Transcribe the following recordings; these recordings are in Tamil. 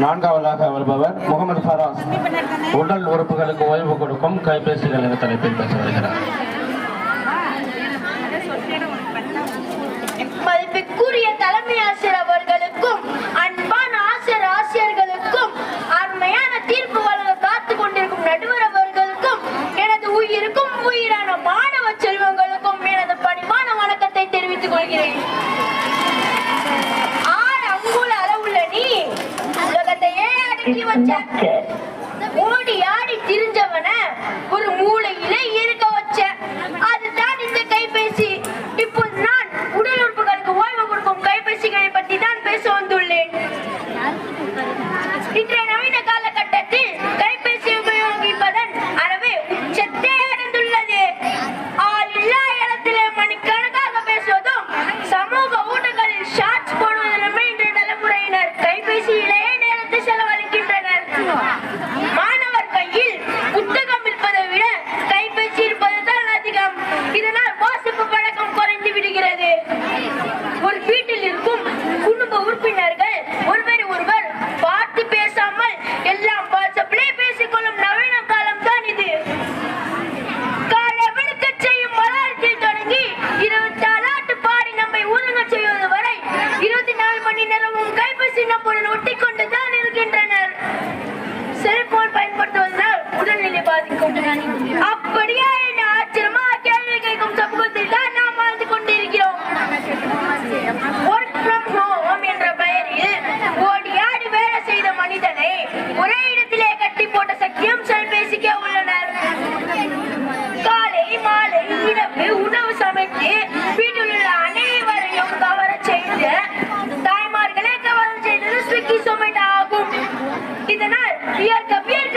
நான்காவதாக வருபவர் முகமது ஃபராஸ். உடல் உறுப்புகளுக்கு ஓய்வு கொடுக்கும் கைபேசிகள் என்ற தலைப்பில் பேச வருகிறார். மதிப்புக்குரிய தலைமை ஆசிரியர் அவர்களுக்கும் அன்பான ஆசிரியர்களுக்கும் அருமையான தீர்ப்பு வழங்க காத்துக் கொண்டிருக்கும் நடுவர் அவர்களுக்கும் எனது உயிருக்கும் உயிரான மாணவ செல்வங்களுக்கும் எனது பணிவான வணக்கத்தை தெரிவித்துக் கொள்கிறேன். அங்குல அளவுள்ள நீ உலகத்தையே அடக்கி வச்ச ஓடி ஆடி திரிஞ்சவன ஒரு மூளையிலே இருக்க வச்ச அதுதான் இந்த கைபேசி. இப்போது நான் உடல் உறுப்புகளுக்கு ஓய்வு கொடுக்கும் கைபேசிகளை பற்றி தான் பேச வந்துள்ளேன். இன்றைய நவீன காலகட்டத்தில் கைபேசி உபயோகிப்பதன் அளவு உச்சத்தை அடைந்துள்ளது. ஆள் இல்லா இடத்திலே மணிக்கணக்காக பேசுவதும் சமூக ஊடகங்களில் ஷார்ட்ஸ் போடுவதுமே இன்றைய தலைமுறையினர் கைபேசியிலேயே நேரத்தை செலவழிக்கின்றனர். மாணவர் கையில் புத்தகம் இருப்பதை விட கைபேசி இருப்பதுதான் அதிகம். இதனால் வாசிப்பு பழக்கம் குறைந்து விடுகிறது. ஒரு வீட்டில் இருக்கும் குடும்ப உறுப்பினர்கள் ஒருவர் ஒருவர் பார்த்து பேசாமல் எல்லாம் வாட்ஸ்அப்பிலே பேசிக்கொள்ளும் நவீன காலம் தான் இது. காலை விழுக்க செய்யும் மலர்த்தில் தொடங்கி 24 பாடி நம்மை ஊருங்க செய்வது வரை 24 மணி நேரமும் கைபேசி நம்முடன் ஒட்டி கொண்டுதான் இருக்கின்றனர். செல்போன் பயன்படுத்துவதால் உடல்நிலை பாதிக்கும். அப்படியே என்ன ஆச்சரியமா கேள்வி கேட்கும் சமூகத்தில் தான் நாம் வாழ்ந்து கொண்டிருக்கிறோம். ஒர்க் ஃப்ரம் ஹோம் என்ற பெயரில் ஓடி ஆடி வேலை செய்த மனிதனை ஒரே இடத்திலே கட்டி போட்ட சக்தியும் செல்பேசிக்கே உள்ளனர். காலை மாலை இரவு உணவு சமைத்து வீட்டில் உள்ள அனைவரையும் கவர செய்த தாய்மார்களே கவரம் செய்தது ஸ்விக்கி சொமேட்டோ ஆகும். இதனால் வியர்க்க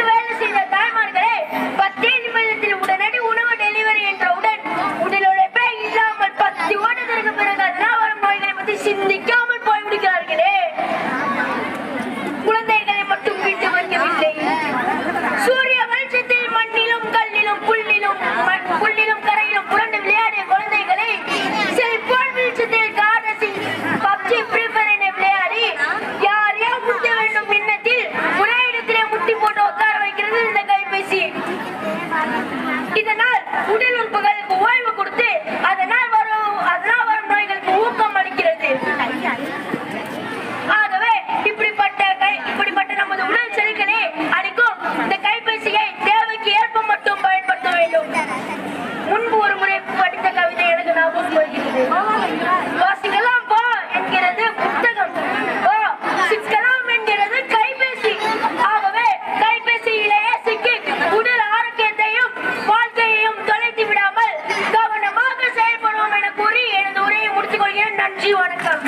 வேலை செய்த தாய்மார்களே 10 நிமிடத்தில் உடனடி உணவு டெலிவரி என்றவுடன் உடல் உழைப்பே இல்லாமல் 10 ஓட்டத்திற்கு பிறகு அதனால் வரும் நோய்களை பற்றி சிந்திக்காமல் போய்விடுகிறார்களே. குழந்தைகளை மட்டும் விட்டு வைக்கவில்லை. சூரிய வெளிச்சத்தில் மண்ணிலும் கல்லிலும் புல்லிலும் கரையிலும் புரண்டு விளையாடிய குழந்தைகளை செல்போன் வெளிச்சத்தில் கார்டசில் பப்ஜி ஃப்ரீ ஃபயர் என விளையாடி யாரையோ முட்ட வேண்டும் எண்ணத்தில் ஒரே இடத்திலே முட்டி போட்டு உட்கார வைக்கிறது இந்த கைபேசி. இதனால் உடல் உறுப்புகளுக்கு ஓய்வு கொடுத்து அதனால் வரும் நோய்களுக்கு ஊக்கம் அளிக்கிறது. ஆகவே இப்படிப்பட்ட நமது உடல் செல்களை அளிக்கும் இந்த கைபேசியை தேவைக்கு ஏற்ப மட்டும் பயன்படுத்த வேண்டும். முன்பு ஒரு முறை படித்த கவிதை எனக்கு ஞாபகம் வருகிறது. வாசிக்கலாம் போ என்கிறது புத்தகம், சிக்கலாம் என்கிறது கைபேசி. ஆகவே கைபேசியிலேயே சிக்கி உடல் ஆரோக்கியத்தையும் வாழ்க்கையையும் தொலைத்து விடாமல் கவனமாக செயல்படுவோம் என கூறி எனது உரையை முடித்துக் கொள்கிறேன். நன்றி, வணக்கம்.